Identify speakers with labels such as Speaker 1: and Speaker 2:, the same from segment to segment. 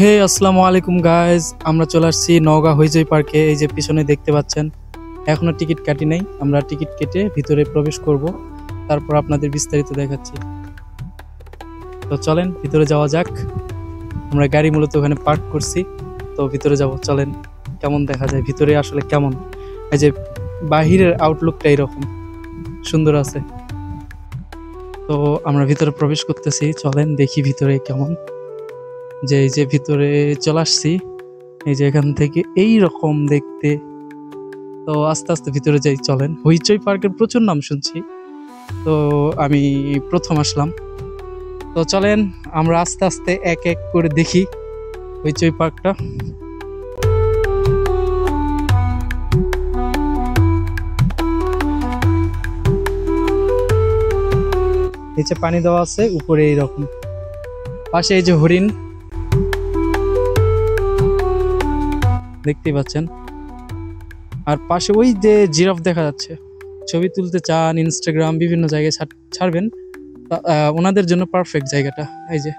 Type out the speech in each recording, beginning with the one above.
Speaker 1: হে আসসালামু আলাইকুম গাইজ, আমরা চলে আসছি নওগাঁ হইচই পার্কে। এই যে পিছনে দেখতে পাচ্ছেন, এখনো টিকিট কাটি নাই। আমরা টিকিট কেটে ভিতরে প্রবেশ করব, তারপর আপনাদের বিস্তারিত দেখাচ্ছি। তো চলেন ভিতরে যাওয়া যাক। আমরা গাড়ি মূলত ওখানে পার্ক করছি, তো ভিতরে যাব। চলেন, কেমন দেখা যায় ভিতরে, আসলে কেমন। এই যে বাহিরের আউটলুকটা এরকম সুন্দর আছে। তো আমরা ভিতরে প্রবেশ করতেছি, চলেন দেখি ভিতরে কেমন। যে এই যে ভিতরে চলে আসছি, এই যে এখান থেকে এই রকম দেখতে। তো আস্তে আস্তে ভিতরে যাই, চলেন। হইচই পার্কের প্রচুর নাম শুনছি, তো আমি প্রথম আসলাম। তো চলেন আমরা আস্তে আস্তে এক এক করে দেখি হইচই পার্কটা। নিচে পানি দেওয়া আছে, উপরে এইরকম, পাশে এই যে হরিণ দেখতেই পাচ্ছেন, আর পাশে ওই যে জিরাফ দেখা যাচ্ছে। ছবি তুলতে চান, ইনস্টাগ্রাম বিভিন্ন জায়গায় ছাড়বেন, ওনাদের জন্য পারফেক্ট জায়গাটা। এই যে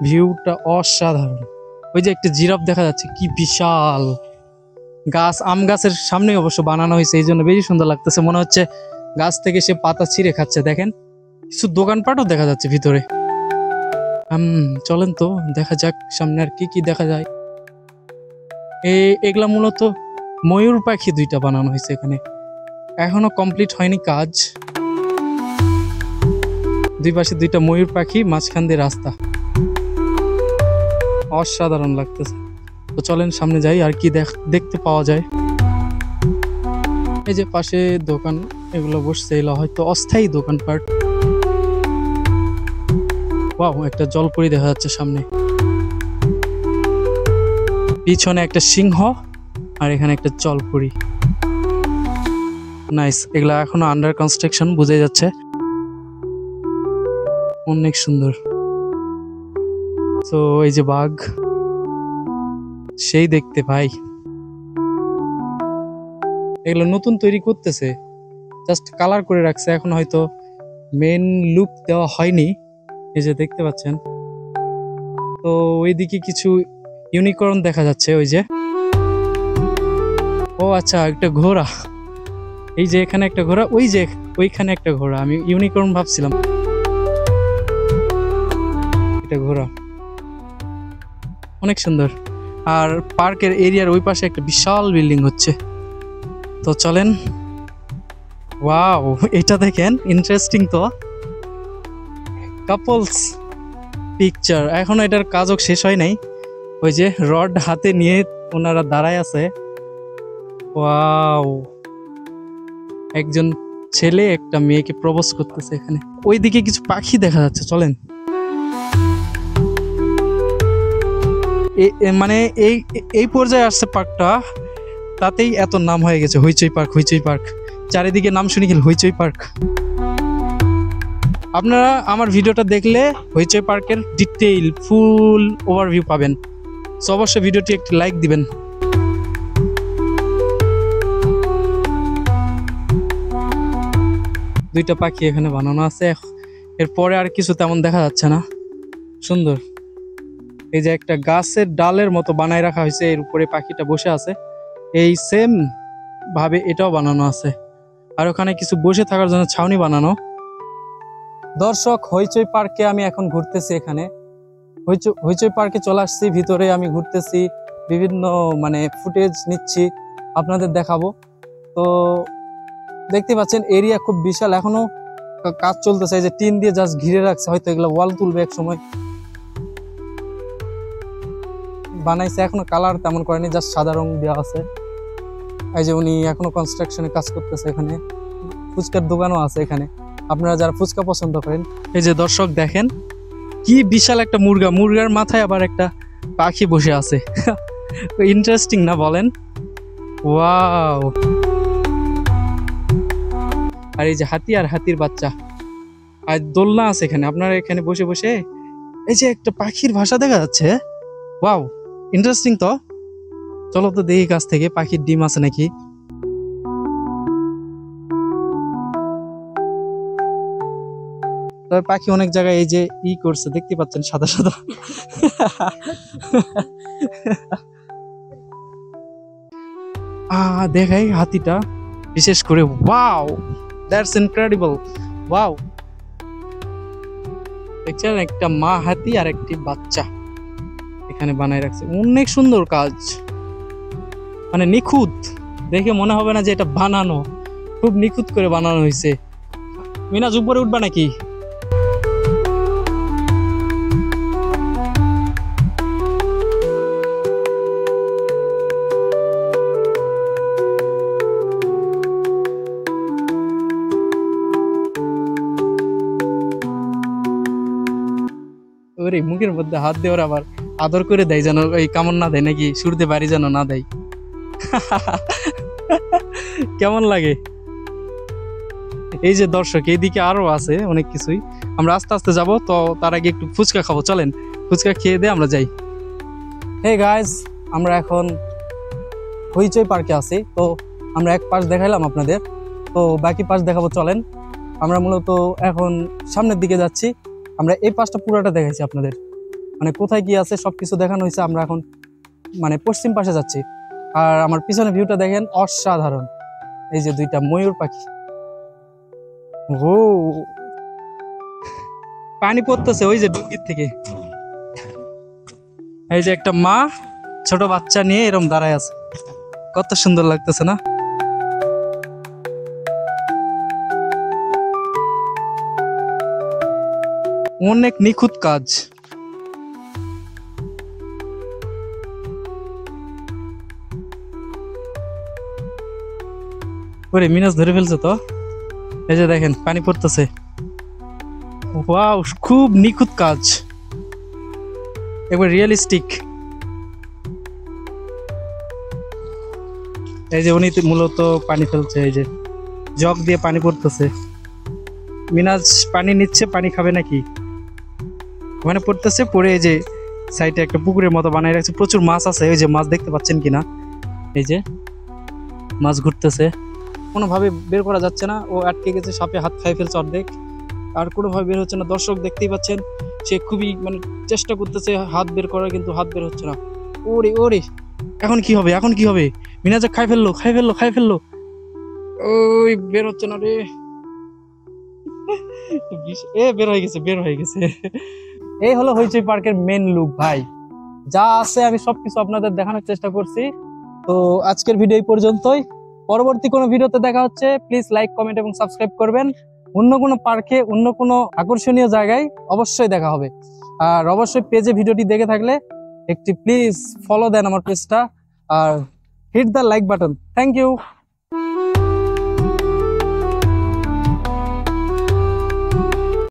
Speaker 1: ভিউটা অসাধারণ। ওই যে একটা জিরাফ দেখা যাচ্ছে, কি বিশাল গাছ, আম গাছের সামনে অবশ্য বানানো হয়েছে, এই জন্য বেশি সুন্দর লাগতেছে। মনে হচ্ছে গাছ থেকে সে পাতা ছিঁড়ে খাচ্ছে। দেখেন, কিছু দোকানপাটও দেখা যাচ্ছে ভিতরে। চলেন তো দেখা যাক সামনে আর কি কি দেখা যায়। এগুলা মূলত ময়ূর পাখি দুইটা বানানো হয়েছে এখানে, এখনো কমপ্লিট হয়নি কাজ। দুই পাশে দুইটা ময়ূর পাখি, মাঝখান দিয়ে রাস্তা, অসাধারণ লাগতেছে। তো চলেন সামনে যাই, আর কি দেখতে পাওয়া যায়। এই যে পাশে দোকান এগুলো বসছে, এগুলো হয়তো অস্থায়ী দোকানপাট। ওয়াও, একটা জলপরি দেখা যাচ্ছে সামনে, পিছনে একটা সিংহ, আর এখানে একটা জলপরি। নাইস, এগুলা এখনো আন্ডার কনস্ট্রাকশন, বোঝা যাচ্ছে। অনেক সুন্দর। তো এই যে বাঘ, সেই দেখতে ভাই। এগুলো নতুন তৈরি করতেছে, জাস্ট কালার করে রাখছে, এখন হয়তো মেন লুক দেওয়া হয়নি। এই যে দেখতে পাচ্ছেন। তো ওইদিকে কিছু ইউনিকর্ন দেখা যাচ্ছে, ওই যে, ও আচ্ছা, একটা ঘোড়া। এই যে এখানে একটা ঘোড়া, ওই যে ওইখানে একটা ঘোড়া, আমি ইউনিকর্ন ভাবছিলাম। এটা ঘোড়া, অনেক সুন্দর। আর পার্কের এরিয়ার ওই পাশে একটা বিশাল বিল্ডিং হচ্ছে। তো চলেন। ওয়াও, এটা দেখেন, ইন্টারেস্টিং তো। কাপলস পিকচার, এখনো এটার কাজও শেষ হয় নাই। ওই যে রড হাতে নিয়ে ওনারা দাঁড়ায় আছে। ওয়াও, একজন ছেলে একটা মেয়েকে প্রপোজ করতেছে এখানে। ওইদিকে কিছু পাখি দেখা যাচ্ছে, চলেন। মানে এই এই পর্যায়ে আসছে পার্কটা, তাতেই এত নাম হয়ে গেছে হইচই পার্ক, হইচই পার্ক। চারিদিকে নাম শুনি গেল হইচই পার্ক। আপনারা আমার ভিডিওটা দেখলে হইচই পার্কের ডিটেইল ফুল ওভারভিউ পাবেন। সো অবশ্যই ভিডিওটি একটি লাইক দিবেন। দুইটা পাখি এখানে বানানো আছে, এরপরে আর কিছু তেমন দেখা যাচ্ছে না। সুন্দর। এই যে একটা গাছের ডালের মতো বানায় রাখা হয়েছে, এর উপরে পাখিটা বসে আছে। এই সেম ভাবে এটাও বানানো আছে, আর ওখানে কিছু বসে থাকার জন্য ছাউনি বানানো। দর্শক, হইচই পার্কে আমি এখন ঘুরতেছি। এখানে হইচই পার্কে চলে আসছি, ভিতরে আমি ঘুরতেছি, বিভিন্ন মানে ফুটেজ নিচ্ছি, আপনাদের দেখাবো। তো দেখতে পাচ্ছেন এরিয়া খুব বিশাল, এখনো কাজ চলতেছে। এই যে টিন দিয়ে জাস্ট ঘিরে রাখছে, হয়তো এগুলো ওয়াল তুলবে এক সময়। বানাইছে, এখনো কালার তেমন করেনি, জাস্ট সাদা রং দেওয়া আছে। এই যে উনি এখনো কনস্ট্রাকশনে কাজ করতেছে। এখানে ফুচকার দোকানও আছে এখানে, আপনারা যারা ফুচকা পছন্দ করেন। এই যে দর্শক দেখেন, কি বিশাল একটা মুরগার মাথায় আবার একটা পাখি বসে আছে। ইন্টারেস্টিং না বলেন? ওয়াও। আর এই যে হাতি আর হাতির বাচ্চা, আর দোলনা আছে এখানে, আপনারা এখানে বসে বসে। এই যে একটা পাখির ভাষা দেখা যাচ্ছে। ওয়াও, ইন্টারেস্টিং তো। চলো তো দেখি কাছ থেকে পাখির ডিম আছে নাকি। তবে পাখি অনেক জায়গায় এই যে করছে দেখতে পাচ্ছেন, সাদা সাদা। দেখাই হাতিটা বিশেষ করে, ওয়াও দ্যাটস ইনক্রেডিবল, ওয়াও। দেখছেন একটা মা হাতি আর একটি বাচ্চা এখানে বানায় রাখছে, অনেক সুন্দর কাজ, মানে নিখুঁত, দেখে মনে হবে না যে এটা বানানো, খুব নিখুঁত করে বানানো হয়েছে। মিনাজ উপরে উঠবা নাকি? ওরে মুখের মধ্যে হাত দেওয়ার আবার আদর করে দেয়, যেন এই কামড় না দেয় নাকি, শুরুতে বাড়ি যেন না দেয়। কেমন লাগে? এই যে দর্শক, এইদিকে আরো আছে অনেক কিছুই, আমরা আস্তে আস্তে যাব, তো তার আগে একটু ফুচকা খাবো, চলেন ফুচকা খেয়ে দিয়ে আমরা যাই। হে গাইস, আমরা এখন হইচই পার্কে আছি, তো আমরা এক পাশ দেখাইলাম আপনাদের, তো বাকি পাশ দেখাবো, চলেন। আমরা মূলত এখন সামনের দিকে যাচ্ছি, আমরা এই পাশটা পুরোটা দেখাইছি আপনাদের, মানে কোথায় কি আছে সবকিছু দেখানো হয়েছে। আমরা এখন মানে পশ্চিম পাশে যাচ্ছি, আর আমার পিছনে ভিউটা দেখেন, অসাধারণ। এই যে দুইটা ময়ূর পাখি, ও পানি পড়তেছে ওই যে ডুঙ্গির থেকে। এই যে একটা মা ছোট বাচ্চা নিয়ে এরকম দাঁড়ায় আছে, কত সুন্দর লাগতেছে না? অনেক নিখুঁত কাজ। ওরে মিনাজ ধরে ফেলছে তো, এই যে দেখেন পানি পড়তেছে, ওয়াও খুব নিখুঁত কাজ, একবার রিয়েলিস্টিক। এই যে উনি মূলত পানি ফেলছে, এই যে জগ দিয়ে পানি পড়তেছে। মিনাজ পানি নিচ্ছে, পানি খাবে নাকি? ওখানে পড়তেছে, পড়ে এই যে সাইডে একটা পুকুরের মতো বানাই রাখছে, প্রচুর মাছ আছে, ওই যে মাছ দেখতে পাচ্ছেন কিনা, এই যে মাছ ঘুরতেছে, কোনোভাবে বের করা যাচ্ছে না, ও আটকে গেছে, সাপে হাত খাই ফেলছে অর্ধেক, আর কোনোভাবে বের হচ্ছে না। দর্শক দেখতেই পাচ্ছেন, সে খুবই মানে চেষ্টা করতেছে হাত বের করার, কিন্তু হাত বের হচ্ছে না। ওরে ওরে, এখন কি হবে, এখন কি হবে? মিনাজা খাই ফেললো, খাই ফেললো, খাই ফেললো, ওই বের হচ্ছে না রে, বের হয়ে গেছে, বের হয়ে গেছে। এই হলো হইচই পার্কের মেন লুক ভাই, যা আছে আমি সবকিছু আপনাদের দেখানোর চেষ্টা করছি। তো আজকের ভিডিও এই পর্যন্তই, পরবর্তী কোনো ভিডিওতে দেখা হচ্ছে। প্লিজ লাইক, কমেন্ট এবং সাবস্ক্রাইব করবেন। অন্য কোনো পার্কে, অন্য কোনো আকর্ষণীয় জায়গায় অবশ্যই দেখা হবে। আর অবশ্যই পেজে ভিডিওটি দেখে থাকলে একটি প্লিজ ফলো দেন আমার পেজটা, আর hit the like button. Thank you.